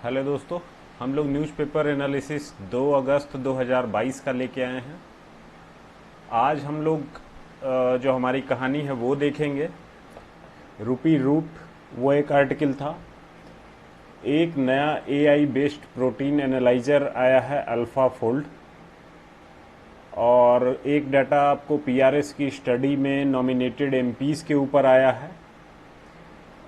Hello दोस्तों, हम लोग न्यूज़पेपर एनालिसिस 2 अगस्त 2022 का लेके आए हैं। आज हम लोग जो हमारी कहानी है वो देखेंगे। रूपी रूट, वो एक आर्टिकल था। एक नया एआई बेस्ड प्रोटीन एनालाइजर आया है, अल्फा फोल्ड। और एक डाटा आपको पीआरएस की स्टडी में नॉमिनेटेड एमपीज़ के ऊपर आया है।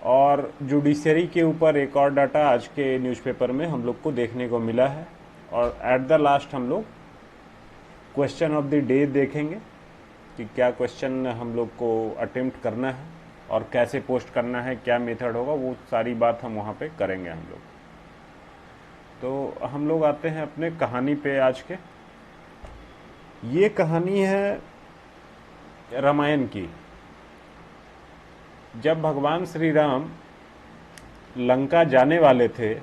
और जुडिशरी के ऊपर एक और डाटा आज के न्यूज़पेपर में हम लोग को देखने को मिला है। और एट द लास्ट हम लोग क्वेश्चन ऑफ द डे देखेंगे कि क्या क्वेश्चन हम लोग को अटेम्प्ट करना है और कैसे पोस्ट करना है, क्या मेथड होगा, वो सारी बात हम वहाँ पे करेंगे हम लोग। तो हम लोग आते हैं अपने कहानी पे आज के। ये कहानी है रामायण की। जब भगवान श्री राम लंका जाने वाले थे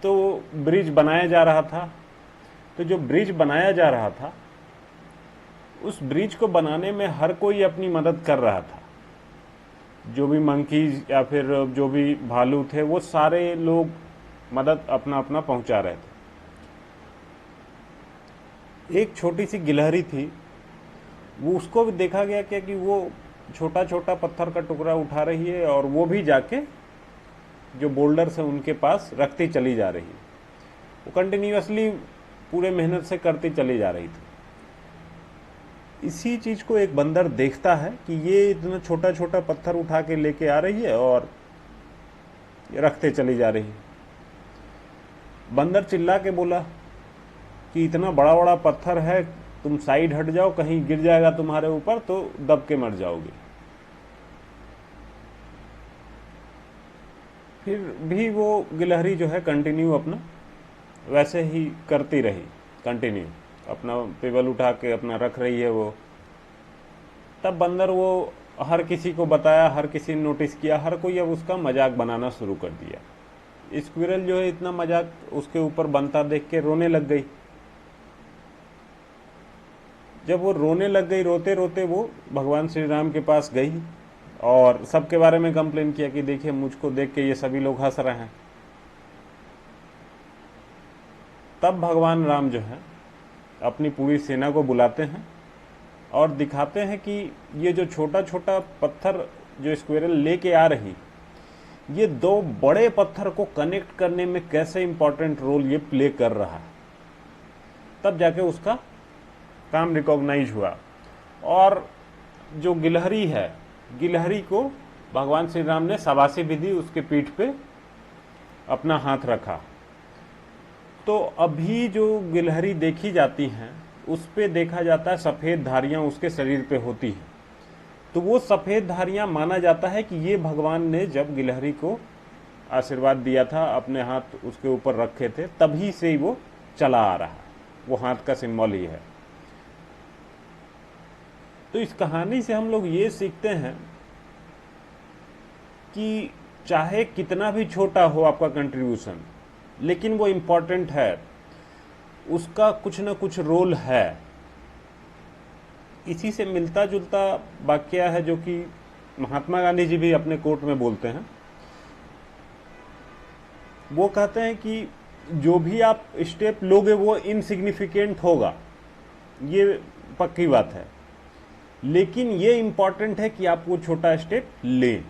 तो ब्रिज बनाया जा रहा था। तो जो ब्रिज बनाया जा रहा था, उस ब्रिज को बनाने में हर कोई अपनी मदद कर रहा था। जो भी मंकीज या फिर जो भी भालू थे, वो सारे लोग मदद अपना अपना पहुंचा रहे थे। एक छोटी सी गिलहरी थी, वो उसको भी देखा गया क्या कि वो छोटा छोटा पत्थर का टुकड़ा उठा रही है और वो भी जाके जो बोल्डर्स है उनके पास रखती चली जा रही है। वो कंटिन्यूअसली पूरे मेहनत से करती चली जा रही थी। इसी चीज को एक बंदर देखता है कि ये इतना छोटा छोटा पत्थर उठा के लेके आ रही है और रखते चली जा रही है। बंदर चिल्ला के बोला कि इतना बड़ा बड़ा पत्थर है, तुम साइड हट जाओ, कहीं गिर जाएगा तुम्हारे ऊपर तो दब के मर जाओगे। फिर भी वो गिलहरी जो है कंटिन्यू अपना वैसे ही करती रही। कंटिन्यू अपना पेबल उठा के अपना रख रही है वो। तब बंदर वो हर किसी को बताया, हर किसी ने नोटिस किया, हर कोई अब उसका मजाक बनाना शुरू कर दिया। स्क्विरल जो है इतना मजाक उसके ऊपर बनता देख के रोने लग गई। जब वो रोने लग गई, रोते रोते वो भगवान श्री राम के पास गई और सबके बारे में कंप्लेन किया कि देखिए मुझको देख के ये सभी लोग हंस रहे हैं। तब भगवान राम जो है अपनी पूरी सेना को बुलाते हैं और दिखाते हैं कि ये जो छोटा छोटा पत्थर जो स्क्विरल लेके आ रही, ये दो बड़े पत्थर को कनेक्ट करने में कैसे इंपॉर्टेंट रोल ये प्ले कर रहा है। तब जाके उसका काम रिकॉग्नाइज हुआ। और जो गिलहरी है, गिलहरी को भगवान श्री राम ने शाबाशी भी दी, उसके पीठ पे अपना हाथ रखा। तो अभी जो गिलहरी देखी जाती हैं, उस पे देखा जाता है सफ़ेद धारियां उसके शरीर पे होती हैं। तो वो सफ़ेद धारियां माना जाता है कि ये भगवान ने जब गिलहरी को आशीर्वाद दिया था, अपने हाथ उसके ऊपर रखे थे, तभी से ही वो चला आ रहा है। वो हाथ का सिंबल ही है। तो इस कहानी से हम लोग ये सीखते हैं कि चाहे कितना भी छोटा हो आपका कंट्रीब्यूशन, लेकिन वो इम्पोर्टेंट है, उसका कुछ ना कुछ रोल है। इसी से मिलता जुलता वाक्य है जो कि महात्मा गांधी जी भी अपने कोट में बोलते हैं। वो कहते हैं कि जो भी आप स्टेप लोगे वो इनसिग्निफिकेंट होगा, ये पक्की बात है, लेकिन ये इंपॉर्टेंट है कि आप वो छोटा स्टेप लें।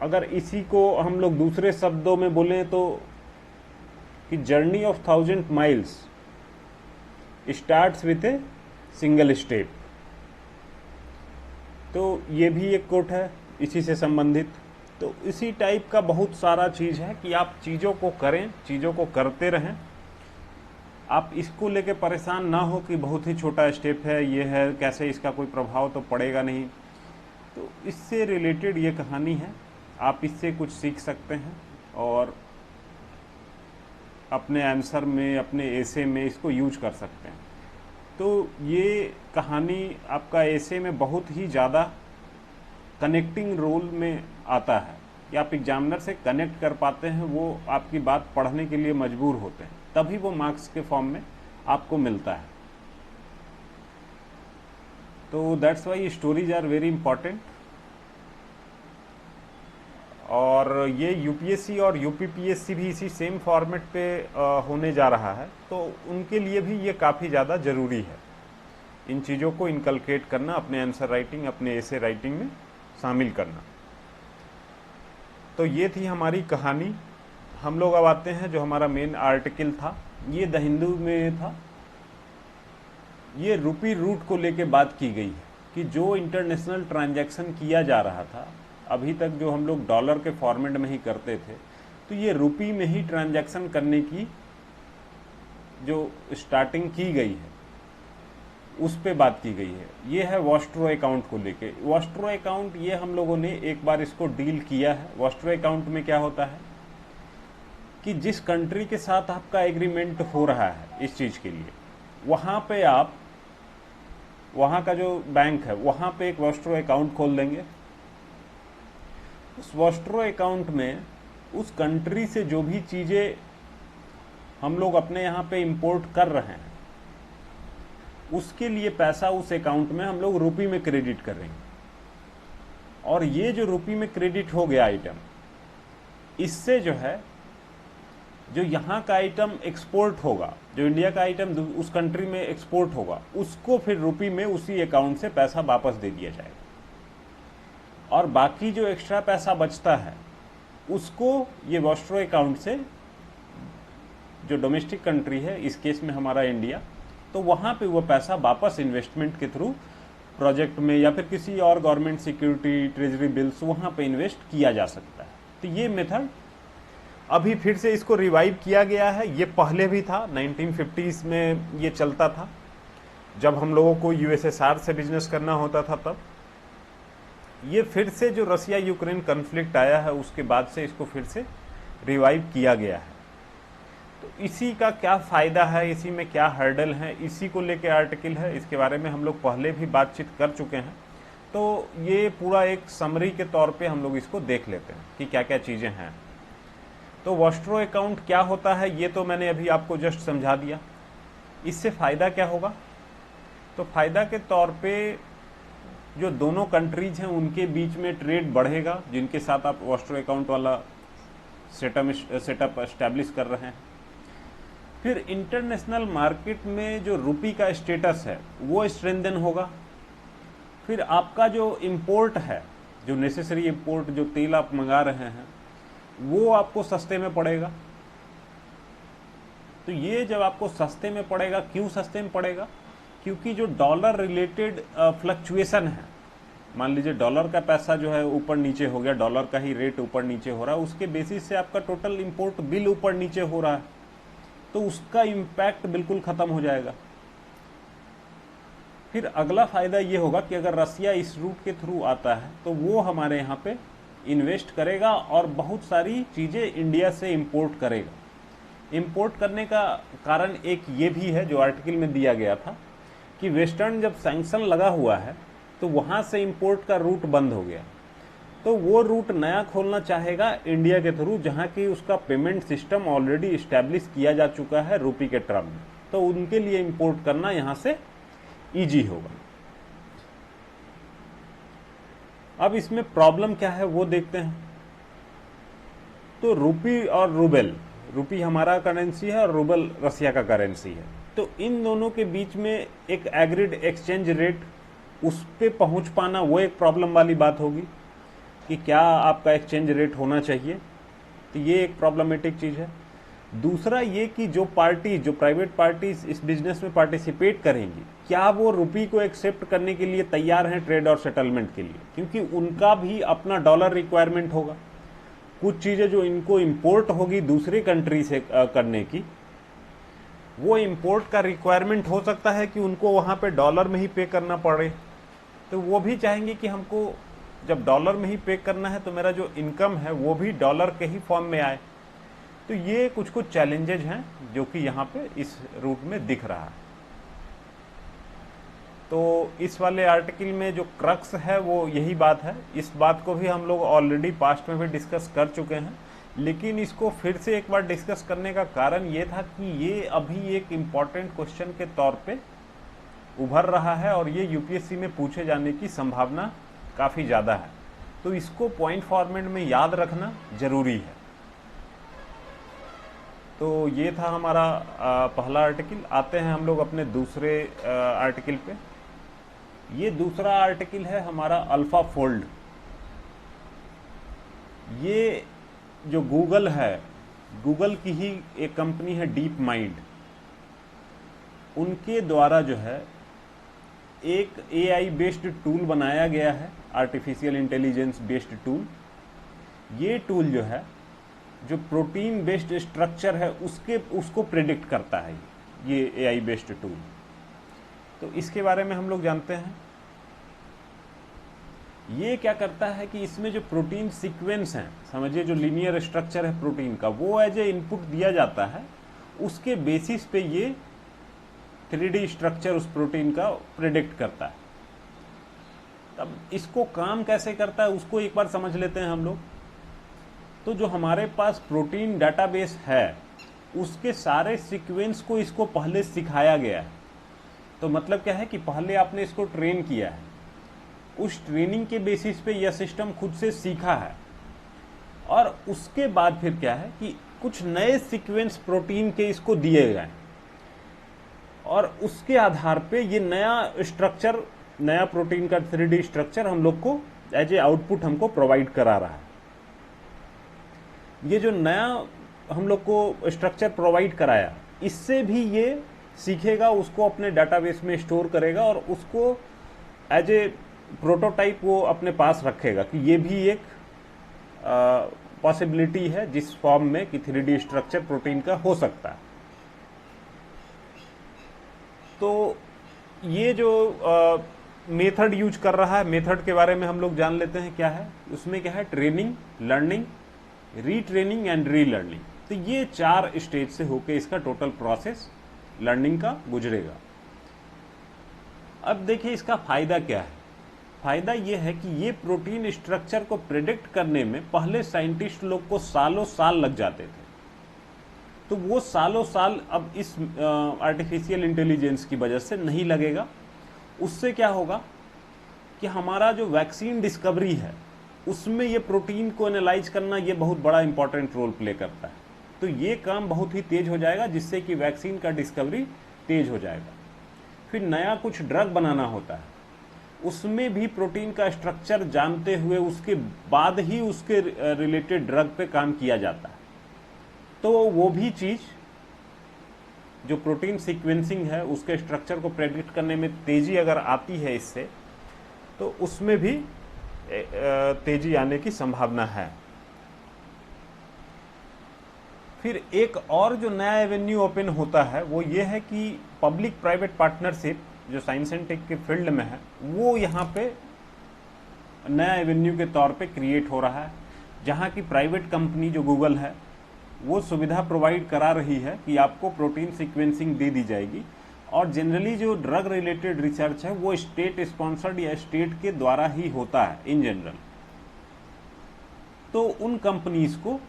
अगर इसी को हम लोग दूसरे शब्दों में बोलें तो कि journey of 1000 miles starts with a single step. तो ये भी एक कोट है इसी से संबंधित। तो इसी टाइप का बहुत सारा चीज़ है कि आप चीज़ों को करें, चीज़ों को करते रहें। आप इसको लेके परेशान ना हो कि बहुत ही छोटा स्टेप है, ये है, कैसे इसका कोई प्रभाव तो पड़ेगा नहीं। तो इससे रिलेटेड ये कहानी है, आप इससे कुछ सीख सकते हैं और अपने आंसर में, अपने एसे में इसको यूज कर सकते हैं। तो ये कहानी आपका एसे में बहुत ही ज़्यादा कनेक्टिंग रोल में आता है कि आप एग्जामिनर से कनेक्ट कर पाते हैं, वो आपकी बात पढ़ने के लिए मजबूर होते हैं, तभी वो मार्क्स के फॉर्म में आपको मिलता है। तो that's why stories are very important. और और ये यूपीएससी और यूपीपीएससी भी इसी सेम फॉर्मेट पे होने जा रहा है, तो उनके लिए भी ये काफ़ी ज़्यादा ज़रूरी है इन चीज़ों को इनकलकेट करना, अपने आंसर राइटिंग, अपने एसे राइटिंग में शामिल करना। तो ये थी हमारी कहानी। हम लोग अब आते हैं जो हमारा मेन आर्टिकल था, ये द हिंदू में था। ये रूपी रूट को लेके बात की गई है कि जो इंटरनेशनल ट्रांजैक्शन किया जा रहा था, अभी तक जो हम लोग डॉलर के फॉर्मेट में ही करते थे, तो ये रूपी में ही ट्रांजैक्शन करने की जो स्टार्टिंग की गई है उस पे बात की गई है। ये है वॉस्ट्रो अकाउंट को लेके। वॉस्ट्रो अकाउंट ये हम लोगों ने एक बार इसको डील किया है। वॉस्ट्रो अकाउंट में क्या होता है कि जिस कंट्री के साथ आपका एग्रीमेंट हो रहा है इस चीज़ के लिए, वहाँ पे आप, वहाँ का जो बैंक है वहाँ पे एक वॉस्ट्रो अकाउंट खोल देंगे। उस वॉस्ट्रो अकाउंट में उस कंट्री से जो भी चीज़ें हम लोग अपने यहाँ पे इंपोर्ट कर रहे हैं उसके लिए पैसा उस अकाउंट में हम लोग रुपी में क्रेडिट करेंगे। और ये जो रुपी में क्रेडिट हो गया आइटम, इससे जो है जो यहाँ का आइटम एक्सपोर्ट होगा, जो इंडिया का आइटम उस कंट्री में एक्सपोर्ट होगा, उसको फिर रुपी में उसी अकाउंट से पैसा वापस दे दिया जाएगा। और बाकी जो एक्स्ट्रा पैसा बचता है उसको ये वॉस्ट्रो अकाउंट से, जो डोमेस्टिक कंट्री है इस केस में हमारा इंडिया, तो वहाँ पे वो पैसा वापस इन्वेस्टमेंट के थ्रू प्रोजेक्ट में या फिर किसी और गवर्नमेंट सिक्योरिटी, ट्रेजरी बिल्स, वहाँ पे इन्वेस्ट किया जा सकता है। तो ये मेथड अभी फिर से इसको रिवाइव किया गया है। ये पहले भी था, 1950s में ये चलता था, जब हम लोगों को यूएसएसआर से बिजनेस करना होता था तब। ये फिर से जो रसिया यूक्रेन कन्फ्लिक्ट आया है उसके बाद से इसको फिर से रिवाइव किया गया है। तो इसी का क्या फ़ायदा है, इसी में क्या हर्डल है, इसी को लेके आर्टिकल है। इसके बारे में हम लोग पहले भी बातचीत कर चुके हैं, तो ये पूरा एक समरी के तौर पे हम लोग इसको देख लेते हैं कि क्या क्या चीज़ें हैं। तो वॉस्ट्रो अकाउंट क्या होता है ये तो मैंने अभी आपको जस्ट समझा दिया। इससे फ़ायदा क्या होगा? तो फ़ायदा के तौर पे जो दोनों कंट्रीज हैं उनके बीच में ट्रेड बढ़ेगा, जिनके साथ आप वॉस्ट्रो अकाउंट वाला सेटअप एस्टैब्लिश कर रहे हैं। फिर इंटरनेशनल मार्केट में जो रुपी का स्टेटस है वो स्ट्रेंथन होगा। फिर आपका जो इंपोर्ट है, जो नेसेसरी इंपोर्ट, जो तेल आप मंगा रहे हैं, वो आपको सस्ते में पड़ेगा। तो ये जब आपको सस्ते में पड़ेगा, क्यों सस्ते में पड़ेगा? क्योंकि जो डॉलर रिलेटेड फ्लक्चुएशन है, मान लीजिए डॉलर का पैसा जो है ऊपर नीचे हो गया, डॉलर का ही रेट ऊपर नीचे हो रहा है, उसके बेसिस से आपका टोटल इंपोर्ट बिल ऊपर नीचे हो रहा है, तो उसका इम्पैक्ट बिल्कुल खत्म हो जाएगा। फिर अगला फायदा ये होगा कि अगर रसिया इस रूट के थ्रू आता है तो वो हमारे यहाँ पे इन्वेस्ट करेगा और बहुत सारी चीज़ें इंडिया से इंपोर्ट करेगा। इंपोर्ट करने का कारण एक ये भी है जो आर्टिकल में दिया गया था कि वेस्टर्न जब सैंक्शन लगा हुआ है तो वहाँ से इंपोर्ट का रूट बंद हो गया, तो वो रूट नया खोलना चाहेगा इंडिया के थ्रू, जहाँ की उसका पेमेंट सिस्टम ऑलरेडी इस्टेब्लिश किया जा चुका है रुपी के टर्म में, तो उनके लिए इंपोर्ट करना यहाँ से ईजी होगा। अब इसमें प्रॉब्लम क्या है वो देखते हैं। तो रुपी और रूबल, रुपी हमारा करेंसी है और रूबल रसिया का करेंसी है, तो इन दोनों के बीच में एक एग्रीड एक्सचेंज रेट, उस पे पहुंच पाना वो एक प्रॉब्लम वाली बात होगी कि क्या आपका एक्सचेंज रेट होना चाहिए, तो ये एक प्रॉब्लमेटिक चीज़ है। दूसरा ये कि जो पार्टी, जो प्राइवेट पार्टीज इस बिजनेस में पार्टिसिपेट करेंगी, क्या वो रुपी को एक्सेप्ट करने के लिए तैयार हैं ट्रेड और सेटलमेंट के लिए, क्योंकि उनका भी अपना डॉलर रिक्वायरमेंट होगा। कुछ चीज़ें जो इनको इंपोर्ट होगी दूसरी कंट्री से करने की, वो इंपोर्ट का रिक्वायरमेंट हो सकता है कि उनको वहाँ पे डॉलर में ही पे करना पड़े, तो वो भी चाहेंगे कि हमको जब डॉलर में ही पे करना है तो मेरा जो इनकम है वो भी डॉलर के ही फॉर्म में आए। तो ये कुछ कुछ चैलेंजेज हैं जो कि यहाँ पे इस रूट में दिख रहा है। तो इस वाले आर्टिकल में जो क्रक्स है वो यही बात है। इस बात को भी हम लोग ऑलरेडी पास्ट में भी डिस्कस कर चुके हैं, लेकिन इसको फिर से एक बार डिस्कस करने का कारण ये था कि ये अभी एक इम्पॉर्टेंट क्वेश्चन के तौर पे उभर रहा है और ये यूपीएससी में पूछे जाने की संभावना काफ़ी ज़्यादा है। तो इसको पॉइंट फॉर्मेट में याद रखना जरूरी है। तो ये था हमारा पहला आर्टिकल। आते हैं हम लोग अपने दूसरे आर्टिकल पे। ये दूसरा आर्टिकल है हमारा अल्फा फोल्ड। ये जो गूगल है, गूगल की ही एक कंपनी है डीप माइंड, उनके द्वारा जो है एक एआई बेस्ड टूल बनाया गया है, आर्टिफिशियल इंटेलिजेंस बेस्ड टूल। ये टूल जो है, जो प्रोटीन बेस्ड स्ट्रक्चर है उसको प्रेडिक्ट करता है ये एआई बेस्ड टूल। तो इसके बारे में हम लोग जानते हैं। ये क्या करता है कि इसमें जो प्रोटीन सीक्वेंस हैं, समझिए जो लीनियर स्ट्रक्चर है प्रोटीन का, वो एज ए इनपुट दिया जाता है। उसके बेसिस पे ये 3D स्ट्रक्चर उस प्रोटीन का प्रेडिक्ट करता है। अब इसको काम कैसे करता है उसको एक बार समझ लेते हैं हम लोग। तो जो हमारे पास प्रोटीन डाटाबेस है, उसके सारे सीक्वेंस को इसको पहले सिखाया गया है। तो मतलब क्या है कि पहले आपने इसको ट्रेन किया है, उस ट्रेनिंग के बेसिस पे यह सिस्टम खुद से सीखा है, और उसके बाद फिर क्या है कि कुछ नए सीक्वेंस प्रोटीन के इसको दिए गए, और उसके आधार पे ये नया स्ट्रक्चर, नया प्रोटीन का 3D स्ट्रक्चर हम लोग को एज ए आउटपुट हमको प्रोवाइड करा रहा है। ये जो नया हम लोग को स्ट्रक्चर प्रोवाइड कराया, इससे भी ये सीखेगा, उसको अपने डाटाबेस में स्टोर करेगा, और उसको एज ए प्रोटोटाइप वो अपने पास रखेगा कि ये भी एक पॉसिबिलिटी है जिस फॉर्म में कि 3D स्ट्रक्चर प्रोटीन का हो सकता है। तो ये जो मेथड यूज कर रहा है, मेथड के बारे में हम लोग जान लेते हैं क्या है। उसमें क्या है, training, learning, retraining and relearning. तो ये 4 स्टेज से होके इसका टोटल प्रोसेस लर्निंग का गुजरेगा। अब देखिए इसका फायदा क्या है। फायदा ये है कि ये प्रोटीन स्ट्रक्चर को प्रेडिक्ट करने में पहले साइंटिस्ट लोग को सालों साल लग जाते थे। तो वो सालों साल अब इस आर्टिफिशियल इंटेलिजेंस की वजह से नहीं लगेगा। उससे क्या होगा कि हमारा जो वैक्सीन डिस्कवरी है, उसमें ये प्रोटीन को एनालाइज करना ये बहुत बड़ा इंपॉर्टेंट रोल प्ले करता है। तो ये काम बहुत ही तेज हो जाएगा, जिससे कि वैक्सीन का डिस्कवरी तेज हो जाएगा। फिर नया कुछ ड्रग बनाना होता है, उसमें भी प्रोटीन का स्ट्रक्चर जानते हुए उसके बाद ही उसके रिलेटेड ड्रग पे काम किया जाता है। तो वो भी चीज जो प्रोटीन सीक्वेंसिंग है, उसके स्ट्रक्चर को प्रेडिक्ट करने में तेजी अगर आती है इससे, तो उसमें भी तेजी आने की संभावना है। फिर एक और जो नया एवेन्यू ओपन होता है वो ये है कि पब्लिक प्राइवेट पार्टनरशिप जो साइंस एंड टेक के फील्ड में है, वो यहाँ पे नया एवेन्यू के तौर पे क्रिएट हो रहा है, जहाँ की प्राइवेट कंपनी जो गूगल है वो सुविधा प्रोवाइड करा रही है कि आपको प्रोटीन सीक्वेंसिंग दे दी जाएगी। और जनरली जो ड्रग रिलेटेड रिसर्च है वो स्टेट स्पॉन्सर्ड या स्टेट के द्वारा ही होता है इन जनरल। तो उन कंपनीज को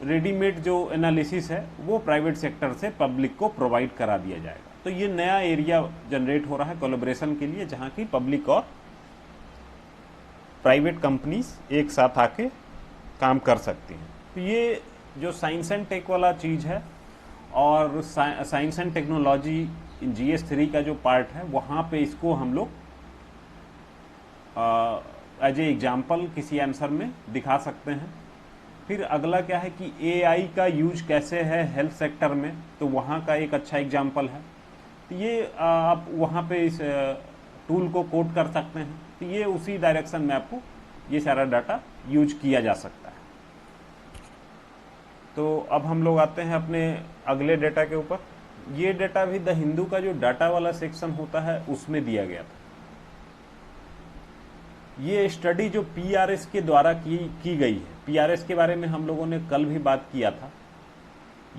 रेडीमेड जो एनालिसिस है वो प्राइवेट सेक्टर से पब्लिक को प्रोवाइड करा दिया जाएगा। तो ये नया एरिया जनरेट हो रहा है कोलैबोरेशन के लिए, जहां की पब्लिक और प्राइवेट कंपनीज एक साथ आके काम कर सकती हैं। तो ये जो साइंस एंड टेक वाला चीज़ है, और साइंस एंड टेक्नोलॉजी GS3 का जो पार्ट है, वहाँ पे इसको हम लोग एज ए एग्जाम्पल किसी आंसर में दिखा सकते हैं। फिर अगला क्या है कि AI का यूज कैसे है हेल्थ सेक्टर में, तो वहाँ का एक अच्छा एग्जाम्पल है। तो ये आप वहाँ पे इस टूल को कोड कर सकते हैं। तो ये उसी डायरेक्शन में आपको ये सारा डाटा यूज किया जा सकता है। तो अब हम लोग आते हैं अपने अगले डेटा के ऊपर। ये डेटा भी द हिंदू का जो डाटा वाला सेक्शन होता है उसमें दिया गया था। ये स्टडी जो PRS के द्वारा की गई है, PRS के बारे में हम लोगों ने कल भी बात किया था।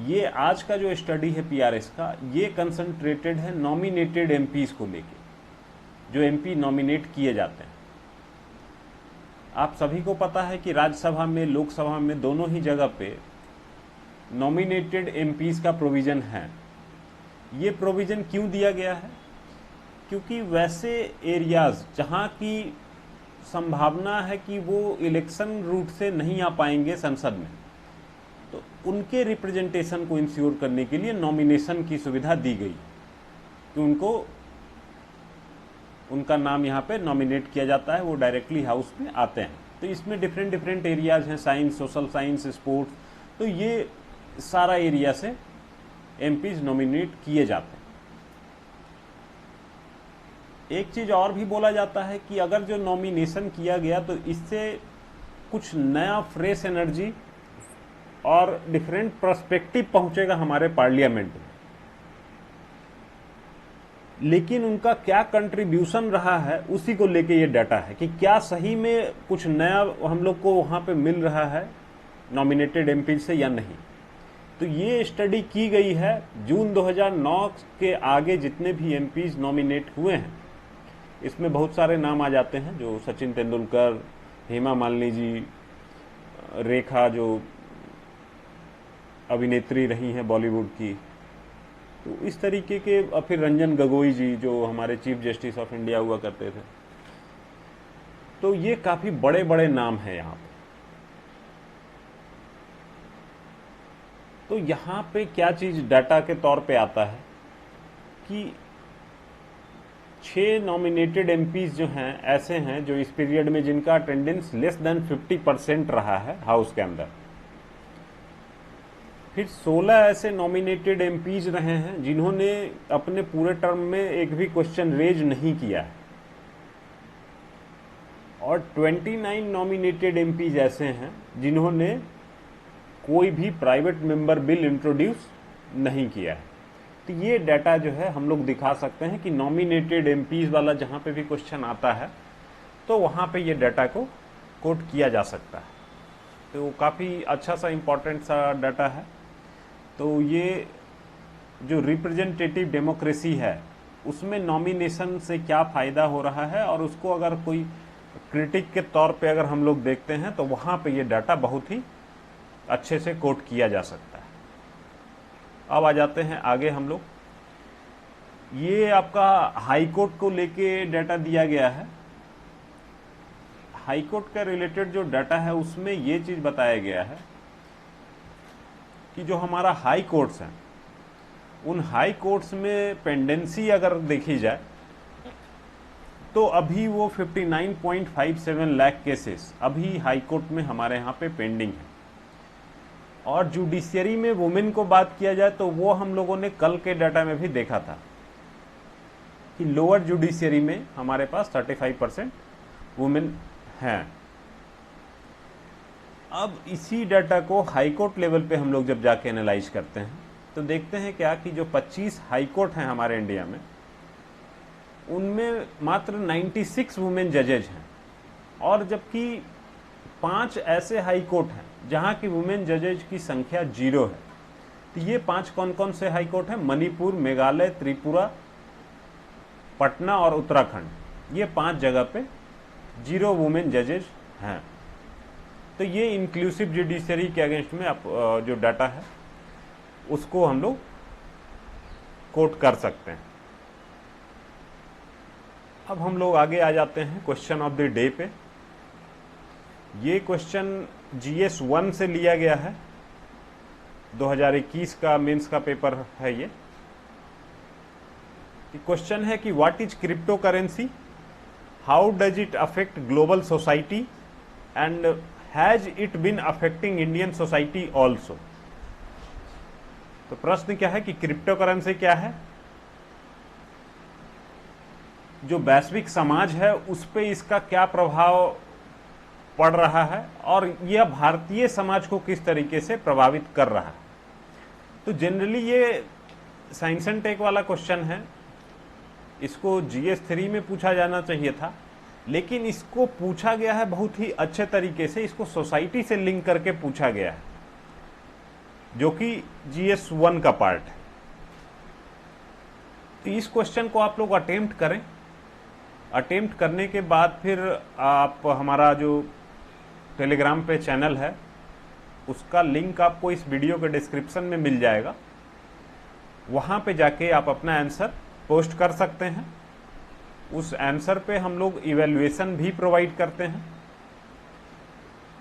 ये आज का जो स्टडी है PRS का, ये कंसंट्रेटेड है नॉमिनेटेड MPs को लेके, जो MP नॉमिनेट किए जाते हैं। आप सभी को पता है कि राज्यसभा में, लोकसभा में, दोनों ही जगह पे नॉमिनेटेड MPs का प्रोविजन है। ये प्रोविजन क्यों दिया गया है? क्योंकि वैसे एरियाज जहाँ की संभावना है कि वो इलेक्शन रूट से नहीं आ पाएंगे संसद में, तो उनके रिप्रेजेंटेशन को इंश्योर करने के लिए नॉमिनेशन की सुविधा दी गई कि उनको उनका नाम यहाँ पे नॉमिनेट किया जाता है, वो डायरेक्टली हाउस में आते हैं। तो इसमें डिफरेंट डिफरेंट एरियाज हैं, साइंस, सोशल साइंस, स्पोर्ट्स, तो ये सारा एरिया से एमपीज नॉमिनेट किए जाते हैं। एक चीज और भी बोला जाता है कि अगर जो नॉमिनेशन किया गया तो इससे कुछ नया फ्रेश एनर्जी और डिफरेंट पर्सपेक्टिव पहुंचेगा हमारे पार्लियामेंट में। लेकिन उनका क्या कंट्रीब्यूशन रहा है उसी को लेके ये डाटा है कि क्या सही में कुछ नया हम लोग को वहां पे मिल रहा है नॉमिनेटेड एमपी से या नहीं। तो ये स्टडी की गई है जून 2009 के आगे जितने भी एमपीज नॉमिनेट हुए हैं, इसमें बहुत सारे नाम आ जाते हैं, जो सचिन तेंदुलकर, हेमा मालिनी जी, रेखा जो अभिनेत्री रही हैं बॉलीवुड की, तो इस तरीके के, और फिर रंजन गोगोई जी जो हमारे चीफ जस्टिस ऑफ इंडिया हुआ करते थे। तो ये काफी बड़े बड़े नाम हैं यहाँ पे। तो यहाँ पे क्या चीज डाटा के तौर पे आता है कि 6 नॉमिनेटेड एमपीज जो हैं ऐसे हैं जो इस पीरियड में जिनका अटेंडेंस लेस देन 50% रहा है हाउस के अंदर। फिर 16 ऐसे नॉमिनेटेड एमपीज रहे हैं जिन्होंने अपने पूरे टर्म में एक भी क्वेश्चन रेज नहीं किया है, और 29 नॉमिनेटेड एमपीज ऐसे हैं जिन्होंने कोई भी प्राइवेट मेंबर बिल इंट्रोड्यूस नहीं किया है। तो ये डाटा जो है हम लोग दिखा सकते हैं कि नॉमिनेटेड एमपीज वाला जहां पे भी क्वेश्चन आता है तो वहां पे ये डाटा को कोट किया जा सकता है। तो काफ़ी अच्छा सा इम्पोर्टेंट सा डाटा है। तो ये जो रिप्रेजेंटेटिव डेमोक्रेसी है उसमें नॉमिनेशन से क्या फ़ायदा हो रहा है, और उसको अगर कोई क्रिटिक के तौर पे अगर हम लोग देखते हैं तो वहाँ पे ये डाटा बहुत ही अच्छे से कोट किया जा सकता है। अब आ जाते हैं आगे हम लोग। ये आपका हाई कोर्ट को लेके डाटा दिया गया है। हाई कोर्ट का रिलेटेड जो डाटा है उसमें ये चीज़ बताया गया है कि जो हमारा हाई कोर्ट्स हैं उन हाई कोर्ट्स में पेंडेंसी अगर देखी जाए तो अभी वो 59.57 लाख केसेस अभी हाई कोर्ट में हमारे यहाँ पे पेंडिंग है। और जुडिशियरी में वुमेन को बात किया जाए तो वो हम लोगों ने कल के डाटा में भी देखा था कि लोअर जुडिशियरी में हमारे पास 35% वुमेन हैं। अब इसी डाटा को हाई कोर्ट लेवल पे हम लोग जब जाके एनालाइज करते हैं तो देखते हैं क्या कि जो 25 हाई कोर्ट हैं हमारे इंडिया में उनमें मात्र 96 वुमेन जजेज हैं, और जबकि 5 ऐसे हाई कोर्ट हैं जहां की वुमेन जजेज की संख्या 0 है। तो ये 5 कौन कौन से हाई कोर्ट हैं? मणिपुर, मेघालय, त्रिपुरा, पटना और उत्तराखंड। ये 5 जगह पे 0 वुमेन जजेज हैं। तो ये इंक्लूसिव जुडिशरी के अगेंस्ट में आप जो डाटा है उसको हम लोग कोट कर सकते हैं। अब हम लोग आगे आ जाते हैं क्वेश्चन ऑफ द डे पे। ये क्वेश्चन GS 1 से लिया गया है, 2021 का मेंस का पेपर है ये। क्वेश्चन है कि what is cryptocurrency, how does it affect global society and has it been affecting Indian society also. तो प्रश्न क्या है कि क्रिप्टो करेंसी क्या है, जो वैश्विक समाज है उस पे इसका क्या प्रभाव पड़ रहा है, और यह भारतीय समाज को किस तरीके से प्रभावित कर रहा है। तो जनरली ये साइंस एंड टेक वाला क्वेश्चन है, इसको GS 3 में पूछा जाना चाहिए था, लेकिन इसको पूछा गया है बहुत ही अच्छे तरीके से, इसको सोसाइटी से लिंक करके पूछा गया है, जो कि GS 1 का पार्ट है। तो इस क्वेश्चन को आप लोग अटेम्प्ट करें। अटेम्प्ट करने के बाद फिर आप हमारा जो टेलीग्राम पे चैनल है उसका लिंक आपको इस वीडियो के डिस्क्रिप्शन में मिल जाएगा, वहाँ पे जाके आप अपना आंसर पोस्ट कर सकते हैं। उस आंसर पे हम लोग इवैल्यूएशन भी प्रोवाइड करते हैं।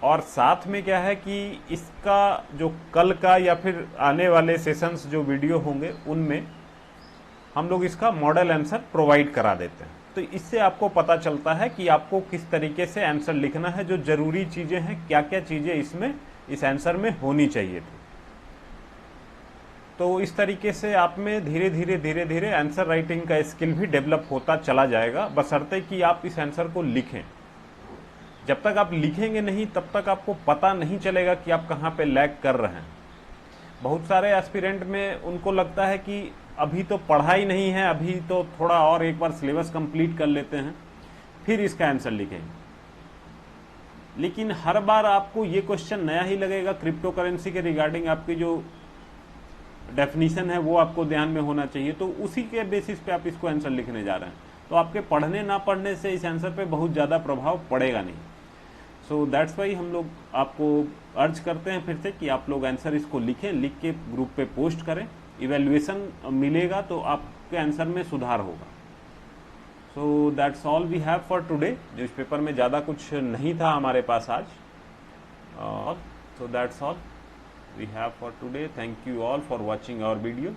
और साथ में क्या है कि इसका जो कल का या फिर आने वाले सेशंस जो वीडियो होंगे उनमें हम लोग इसका मॉडल आंसर प्रोवाइड करा देते हैं। तो इससे आपको पता चलता है कि आपको किस तरीके से आंसर लिखना है, जो जरूरी चीजें हैं, क्या क्या चीजें इसमें इस आंसर में होनी चाहिए थी। तो इस तरीके से आप में धीरे धीरे आंसर राइटिंग का स्किल भी डेवलप होता चला जाएगा, बशर्ते कि आप इस आंसर को लिखें। जब तक आप लिखेंगे नहीं तब तक आपको पता नहीं चलेगा कि आप कहाँ पे लैग कर रहे हैं। बहुत सारे एस्पिरेंट में उनको लगता है कि अभी तो पढ़ाई नहीं है, अभी तो थोड़ा और एक बार सिलेबस कंप्लीट कर लेते हैं फिर इसका आंसर लिखेंगे। लेकिन हर बार आपको ये क्वेश्चन नया ही लगेगा। क्रिप्टो करेंसी के रिगार्डिंग आपकी जो डेफिनेशन है वो आपको ध्यान में होना चाहिए, तो उसी के बेसिस पे आप इसको आंसर लिखने जा रहे हैं। तो आपके पढ़ने ना पढ़ने से इस आंसर पे बहुत ज़्यादा प्रभाव पड़ेगा नहीं। सो दैट्स वाई हम लोग आपको अर्ज करते हैं फिर से कि आप लोग आंसर इसको लिखें, लिख के ग्रुप पे पोस्ट करें। इवैल्यूएशन मिलेगा तो आपके आंसर में सुधार होगा। So that's all we have for today. जो इस पेपर में ज़्यादा कुछ नहीं था हमारे पास आज। सो that's all we have for today. Thank you all for watching our video.